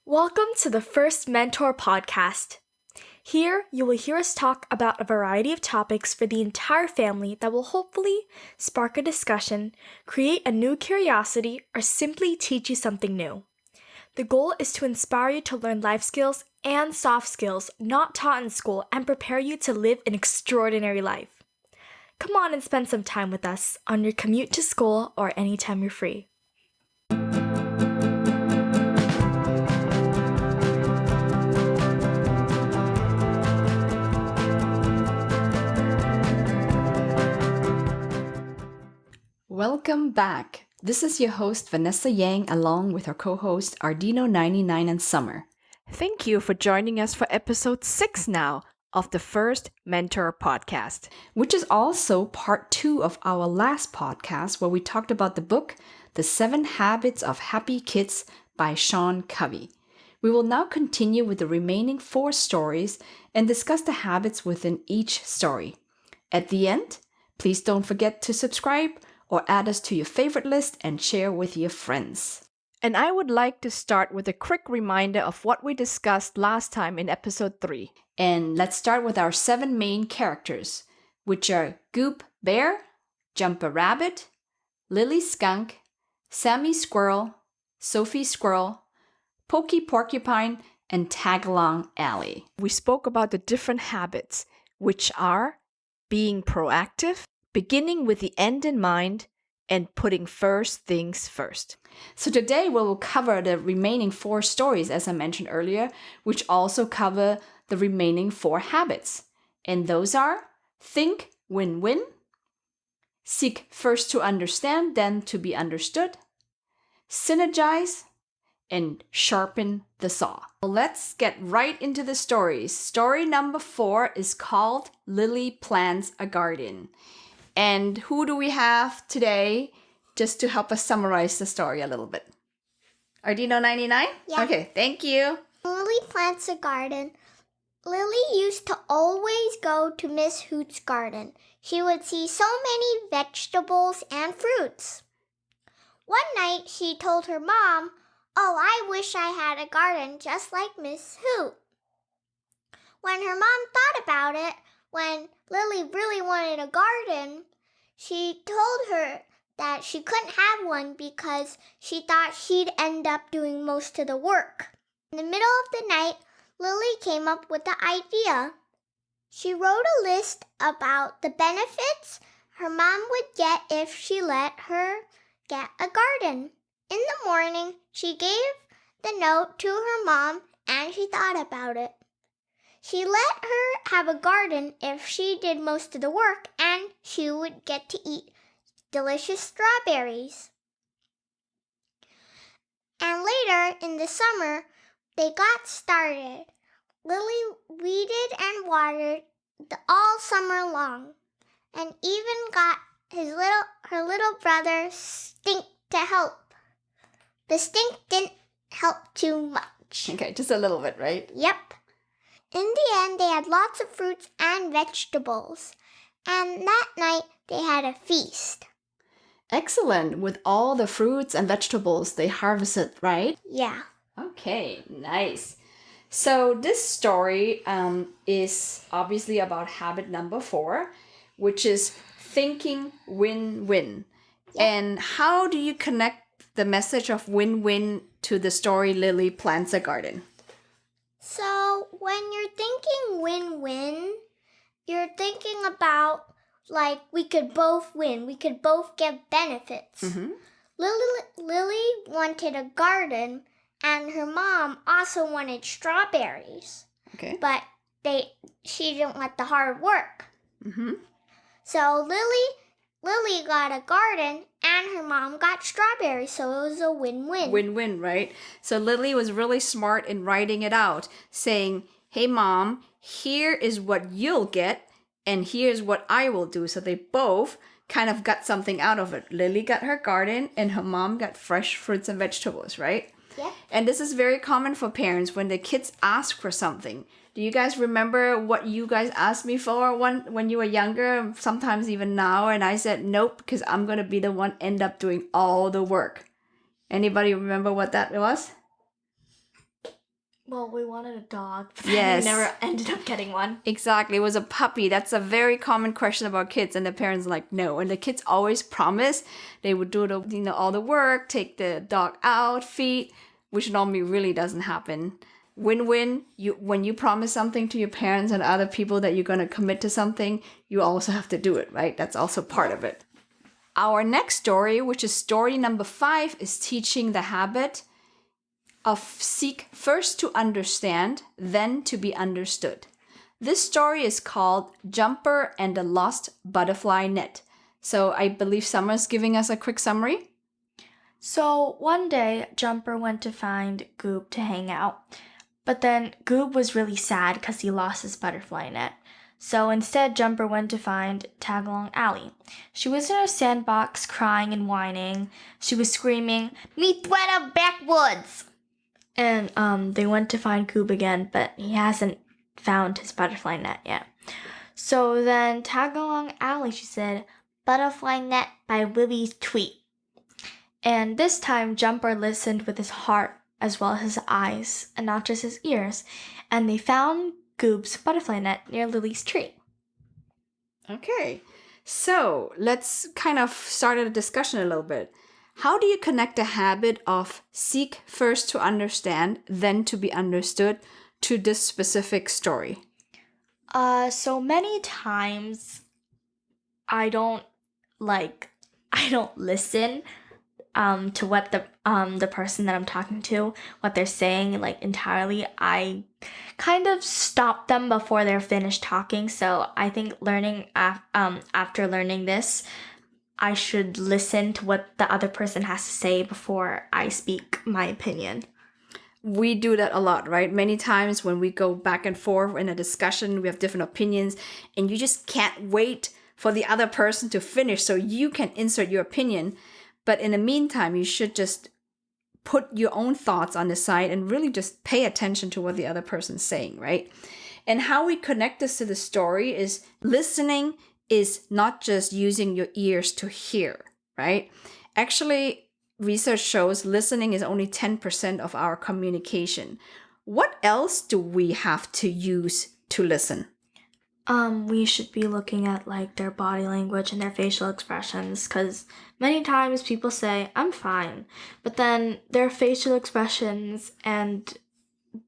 Welcome to the First Mentor Podcast. Here, you will hear us talk about a variety of topics for the entire family that will hopefully spark a discussion, create a new curiosity, or simply teach you something new. The goal is to inspire you to learn life skills and soft skills not taught in school and prepare you to live an extraordinary life. Come on and spend some time with us on your commute to school or anytime you're free. Welcome back. This is your host Vanessa Yang along with our co-host Ardino99 and Summer. Thank you for joining us for episode 6 now of the First Mentor Podcast, which is also part 2 of our last podcast where we talked about the book The 7 Habits of Happy Kids by Stephen Covey. We will now continue with the remaining 4 stories and discuss the habits within each story. At the end, please don't forget to subscribe or add us to your favorite list and share with your friends. And I would like to start with a quick reminder of what we discussed last time in episode 3. And let's start with our 7 main characters, which are Goop Bear, Jumper Rabbit, Lily Skunk, Sammy Squirrel, Sophie Squirrel, Pokey Porcupine, and Tagalong Alley. We spoke about the different habits, which are being proactive, beginning with the end in mind, and putting first things first. So today we will cover the remaining 4 stories, as I mentioned earlier, which also cover the remaining 4 habits. And those are think, win-win, seek first to understand, then to be understood, synergize, and sharpen the saw. Let's get right into the stories. Story number 4 is called Lily Plants a Garden. And who do we have today just to help us summarize the story a little bit? Ardino99? Yeah. Okay, thank you. Lily plants a garden. Lily used to always go to Miss Hoot's garden. She would see so many vegetables and fruits. One night, she told her mom, "Oh, I wish I had a garden just like Miss Hoot." When her mom thought about it, when Lily really wanted a garden, she told her that she couldn't have one because she thought she'd end up doing most of the work. In the middle of the night, Lily came up with the idea. She wrote a list about the benefits her mom would get if she let her get a garden. In the morning, she gave the note to her mom and she thought about it. She let her have a garden if she did most of the work and she would get to eat delicious strawberries. And later in the summer, they got started. Lily weeded and watered all summer long and even got her little brother Stink to help. The Stink didn't help too much. Okay, just a little bit, right? Yep. In the end, they had lots of fruits and vegetables. And that night, they had a feast. Excellent. With all the fruits and vegetables they harvested, right? Yeah. Okay, nice. So this story is obviously about habit number 4, which is thinking win-win. Yeah. And how do you connect the message of win-win to the story Lily Plants a Garden? So when you're thinking win-win, you're thinking about like we could both win. We could both get benefits. Mm-hmm. Lily wanted a garden and her mom also wanted strawberries. Okay. But she didn't want the hard work. Mm-hmm. So Lily got a garden and her mom got strawberries, so it was a win-win. Win-win, right? So Lily was really smart in writing it out, saying, "Hey mom, here is what you'll get and here's what I will do." So they both kind of got something out of it. Lily got her garden and her mom got fresh fruits and vegetables, right? Yeah. And this is very common for parents when the kids ask for something. Do you guys remember what you guys asked me for when you were younger, sometimes even now? And I said, nope, because I'm going to be the one end up doing all the work. Anybody remember what that was? Well, we wanted a dog, but Yes. we never ended up getting one. Exactly. It was a puppy. That's a very common question about kids. And the parents are like, no. And the kids always promise they would do all the work, take the dog out, feed, which normally really doesn't happen. Win-win. When you promise something to your parents and other people that you're going to commit to something, you also have to do it, right? That's also part of it. Our next story, which is story number 5, is teaching the habit of seek first to understand, then to be understood. This story is called Jumper and the Lost Butterfly Net. So I believe Summer's giving us a quick summary. So one day, Jumper went to find Goob to hang out. But then Goob was really sad because he lost his butterfly net. So instead, Jumper went to find Tagalong Alley. She was in her sandbox crying and whining. She was screaming, "Me tuera backwoods!" And they went to find Goob again, but he hasn't found his butterfly net yet. So then Tagalong Alley, she said, Butterfly net by Willie's tweet. and this time Jumper listened with his heart as well as his eyes, and not just his ears, and they found Goob's butterfly net near Lily's tree. Okay, so let's kind of start a discussion a little bit. How do you connect the habit of seek first to understand, then to be understood to this specific story? So many times I don't listen to what the person that I'm talking to, what they're saying, like, entirely. I kind of stop them before they're finished talking. So I think after learning this, I should listen to what the other person has to say before I speak my opinion. We do that a lot, right? Many times when we go back and forth in a discussion, we have different opinions, and you just can't wait for the other person to finish so you can insert your opinion. But in the meantime, you should just put your own thoughts on the side and really just pay attention to what the other person's saying, right? And how we connect this to the story is listening is not just using your ears to hear, right? Actually, research shows listening is only 10% of our communication. What else do we have to use to listen? We should be looking at, like, their body language and their facial expressions, because many times people say, "I'm fine," but then their facial expressions and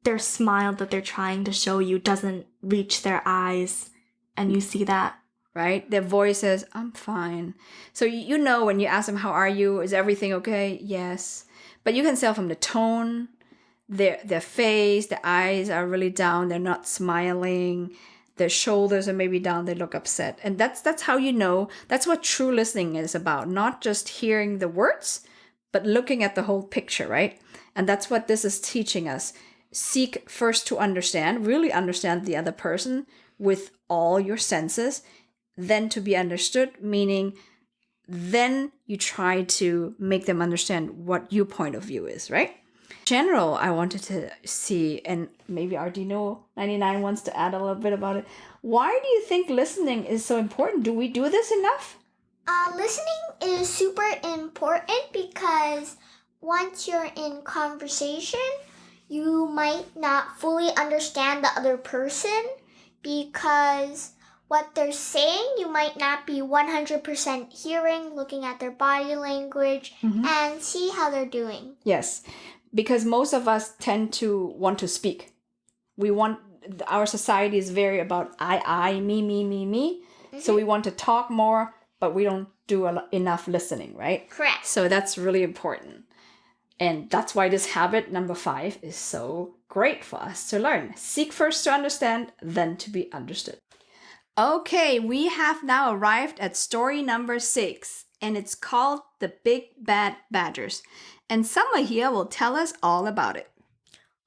their smile that they're trying to show you doesn't reach their eyes, and you see that. Right? Their voice says, "I'm fine." So you know when you ask them, "How are you? Is everything okay?" Yes. But you can tell from the tone, their face, their eyes are really down. They're not smiling. Their shoulders are maybe down. They look upset. And that's how you know. That's what true listening is about. Not just hearing the words, but looking at the whole picture, right? And that's what this is teaching us. Seek first to understand, really understand the other person with all your senses, then to be understood, meaning then you try to make them understand what your point of view is, right? In general, I wanted to see, and maybe Ardino 99 wants to add a little bit about it. Why do you think listening is so important? Do we do this enough? Listening is super important because once you're in conversation, you might not fully understand the other person because what they're saying, you might not be 100% hearing, looking at their body language, and see how they're doing. Yes, because most of us tend to want to speak. Our society is very about I, me, me. So we want to talk more, but we don't do enough listening, right? Correct. So that's really important. And that's why this habit, number 5, is so great for us to learn. Seek first to understand, then to be understood. Okay, we have now arrived at story number 6, and it's called The Big Bad Badgers. And Summer here will tell us all about it.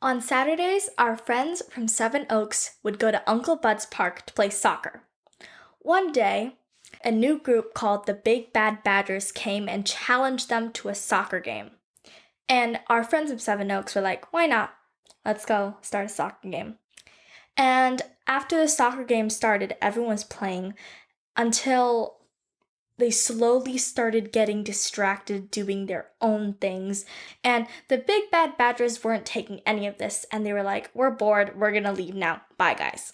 On Saturdays, our friends from Seven Oaks would go to Uncle Bud's park to play soccer. One day, a new group called the Big Bad Badgers came and challenged them to a soccer game. And our friends from Seven Oaks were like, "Why not? Let's go start a soccer game." And after the soccer game started, everyone was playing until they slowly started getting distracted doing their own things. And the big bad badgers weren't taking any of this, and they were like, we're bored, we're gonna leave now. Bye, guys.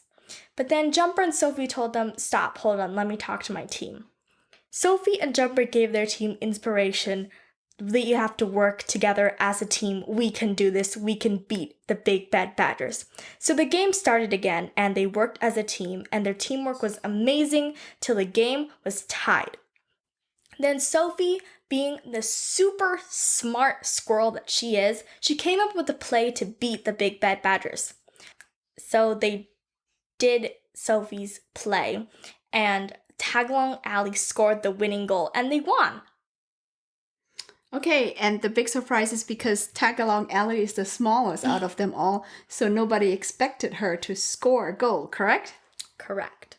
But then Jumper and Sophie told them, stop, hold on, let me talk to my team. Sophie and Jumper gave their team inspiration that you have to work together as a team. We can do this. We can beat the big bad badgers. So the game started again, and they worked as a team, and their teamwork was amazing till the game was tied. Then Sophie, being the super smart squirrel that she is, she came up with a play to beat the big bad badgers. So they did Sophie's play, and Tagalong Alley scored the winning goal, and they won. Okay, and the big surprise is because Tagalong Alley is the smallest out of them all, so nobody expected her to score a goal, correct? Correct.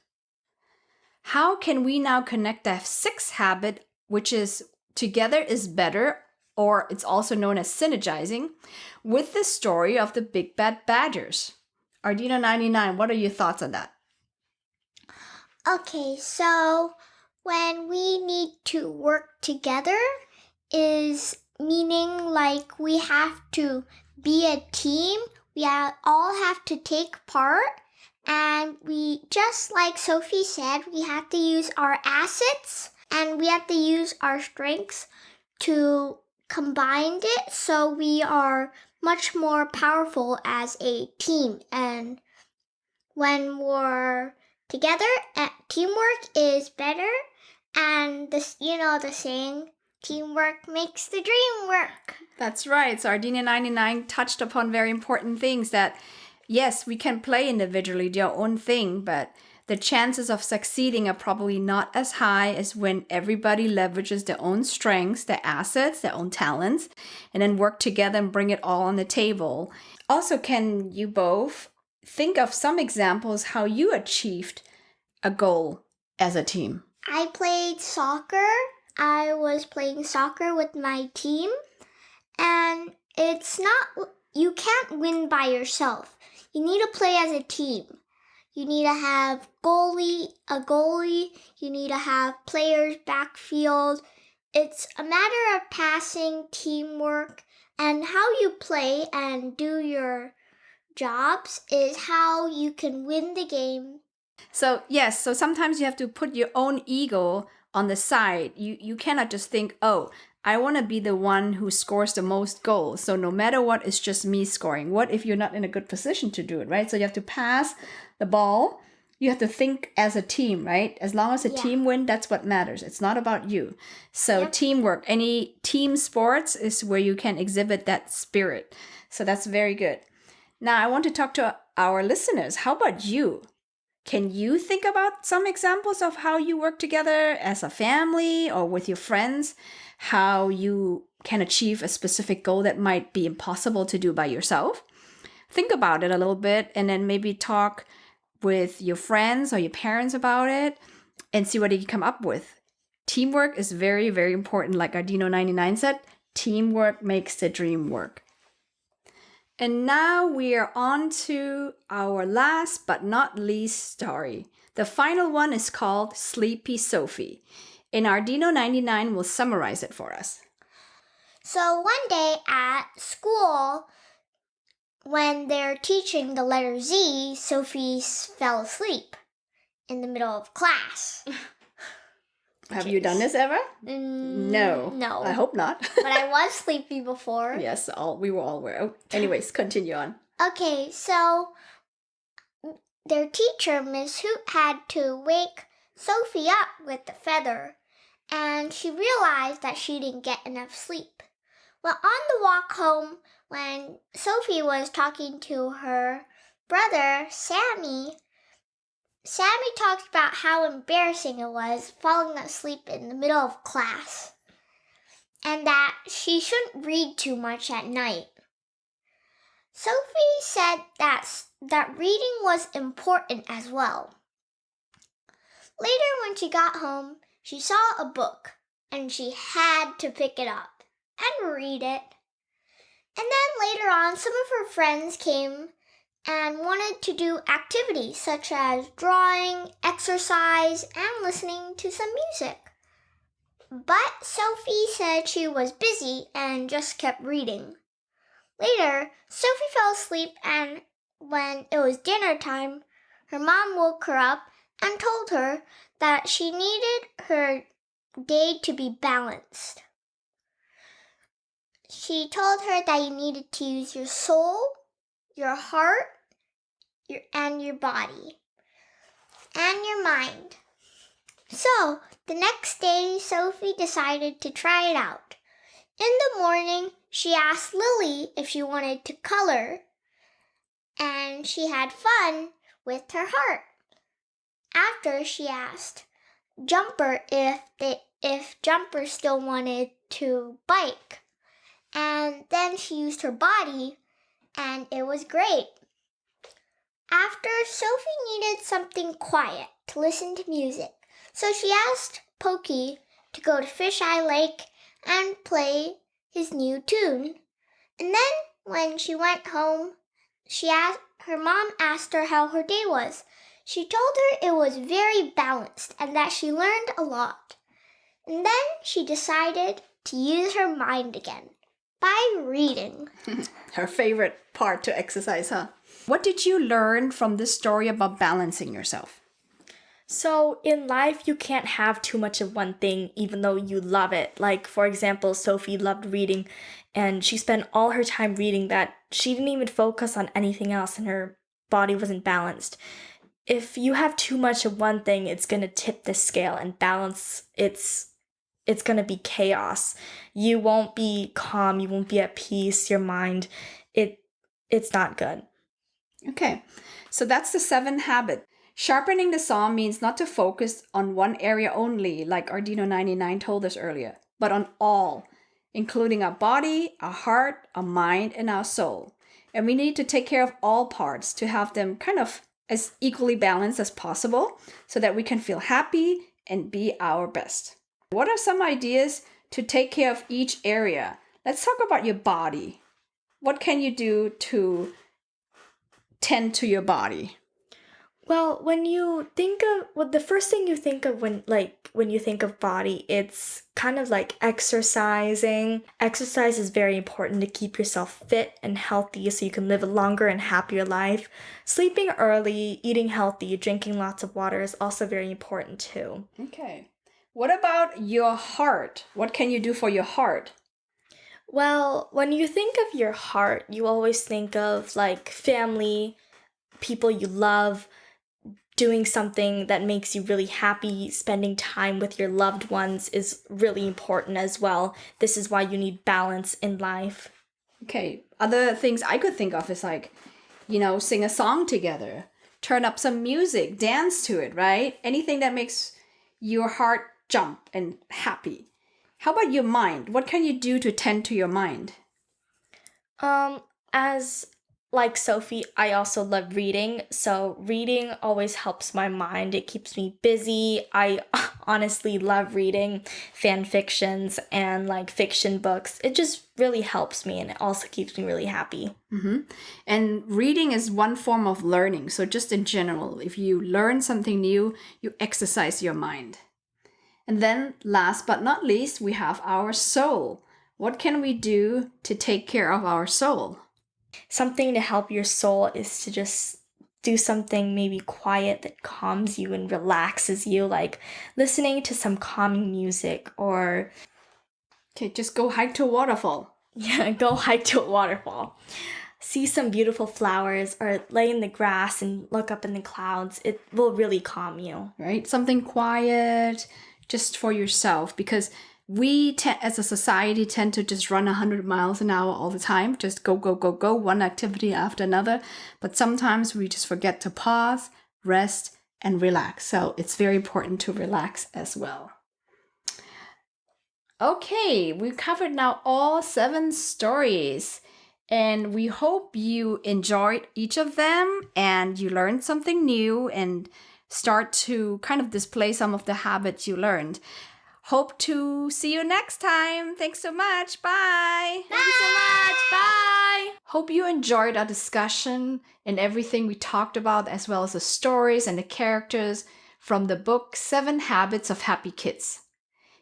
How can we now connect the sixth habit, which is together is better, or it's also known as synergizing, with the story of the Big Bad Badgers? Ardina 99, what are your thoughts on that? Okay, so when we need to work together is meaning like we have to be a team. We all have to take part. And we, just like Sophie said, we have to use our assets and we have to use our strengths to combine it so we are much more powerful as a team. And when we're together, teamwork is better. And this, the saying, teamwork makes the dream work. That's right. So Ardina 99 touched upon very important things that yes, we can play individually, do our own thing, but the chances of succeeding are probably not as high as when everybody leverages their own strengths, their assets, their own talents, and then work together and bring it all on the table. Also, can you both think of some examples how you achieved a goal as a team? I played soccer. I was playing soccer with my team, and you can't win by yourself. You need to play as a team. You need to have a goalie. You need to have players backfield. It's a matter of passing, teamwork, and how you play and do your jobs is how you can win the game. So yes, so sometimes you have to put your own ego on the side. You cannot just think, oh, I want to be the one who scores the most goals. So no matter what, it's just me scoring. What if you're not in a good position to do it, right? So you have to pass the ball. You have to think as a team, right? As long as a team wins, that's what matters. It's not about you. So teamwork, any team sports is where you can exhibit that spirit. So that's very good. Now I want to talk to our listeners. How about you? Can you think about some examples of how you work together as a family or with your friends? How you can achieve a specific goal that might be impossible to do by yourself? Think about it a little bit and then maybe talk with your friends or your parents about it and see what you can come up with. Teamwork is very, very important. Like Ardino 99 said, teamwork makes the dream work. And now we are on to our last but not least story. The final one is called Sleepy Sophie. And Ardino 99 will summarize it for us. So one day at school, when they're teaching the letter Z, Sophie fell asleep in the middle of class. Have you done this ever? No. No. I hope not. But I was sleepy before. Yes, we were all aware. Anyways, continue on. Okay, so their teacher, Miss Hoot, had to wake Sophie up with the feather, and she realized that she didn't get enough sleep. Well, on the walk home, when Sophie was talking to her brother, Sammy talked about how embarrassing it was falling asleep in the middle of class, and that she shouldn't read too much at night. Sophie said that reading was important as well. Later, when she got home, she saw a book, and she had to pick it up and read it. And then later on, some of her friends came and wanted to do activities such as drawing, exercise, and listening to some music. But Sophie said she was busy and just kept reading. Later, Sophie fell asleep, and when it was dinner time, her mom woke her up and told her that she needed her day to be balanced. She told her that you needed to use your soul, your heart, and your body, and your mind. So, the next day, Sophie decided to try it out. In the morning, she asked Lily if she wanted to color, and she had fun with her heart. After, she asked Jumper if Jumper still wanted to bike, and then she used her body, and it was great. After, Sophie needed something quiet to listen to music, so she asked Pokey to go to Fisheye Lake and play his new tune. And then when she went home, her mom asked her how her day was. She told her it was very balanced and that she learned a lot. And then she decided to use her mind again by reading. Her favorite part to exercise, huh? What did you learn from this story about balancing yourself? So in life, you can't have too much of one thing even though you love it. Like, for example, Sophie loved reading and she spent all her time reading that she didn't even focus on anything else and her body wasn't balanced. If you have too much of one thing, it's going to tip the scale, and balance, it's going to be chaos. You won't be calm, you won't be at peace, your mind, it's not good. Okay, so that's the 7 habit. Sharpening the saw means not to focus on one area only, like Ardino 99 told us earlier, but on all, including our body, our heart, our mind, and our soul. And we need to take care of all parts to have them kind of as equally balanced as possible so that we can feel happy and be our best. What are some ideas to take care of each area? Let's talk about your body. What can you do to tend to your body? Well, when you think of, the first thing you think of when you think of body, it's kind of like exercising. Exercise is very important to keep yourself fit and healthy so you can live a longer and happier life. Sleeping early, eating healthy, drinking lots of water is also very important too. Okay. What about your heart? What can you do for your heart? Well, when you think of your heart, you always think of like family, people you love, doing something that makes you really happy. Spending time with your loved ones is really important as well. This is why you need balance in life. Okay, other things I could think of is like, sing a song together, turn up some music, dance to it, right? Anything that makes your heart jump and happy. How about your mind? What can you do to tend to your mind? As like Sophie, I also love reading. So reading always helps my mind. It keeps me busy. I honestly love reading fan fictions and like fiction books. It just really helps me, and it also keeps me really happy. Mm-hmm. And reading is one form of learning. So just in general, if you learn something new, you exercise your mind. And then last but not least, we have our soul. What can we do to take care of our soul? Something to help your soul is to just do something maybe quiet that calms you and relaxes you, like listening to some calming music, or just go hike to a waterfall. Yeah, go hike to a waterfall. See some beautiful flowers, or lay in the grass and look up in the clouds. It will really calm you. Right? Something quiet just for yourself, because we as a society tend to just run 100 miles an hour all the time. Just go, go, go, go, one activity after another. But sometimes we just forget to pause, rest, and relax. So it's very important to relax as well. Okay, we've covered now all 7 stories. And we hope you enjoyed each of them and you learned something new and start to kind of display some of the habits you learned. Hope to see you next time. Thanks so much. Bye. Thank you so much. Bye. Hope you enjoyed our discussion and everything we talked about, as well as the stories and the characters from the book 7 Habits of Happy Kids.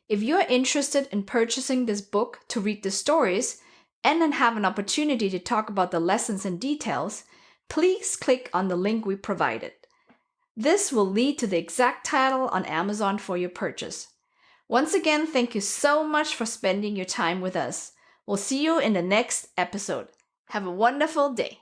If you're interested in purchasing this book to read the stories and then have an opportunity to talk about the lessons and details, please click on the link we provided. This will lead to the exact title on Amazon for your purchase. Once again, thank you so much for spending your time with us. We'll see you in the next episode. Have a wonderful day.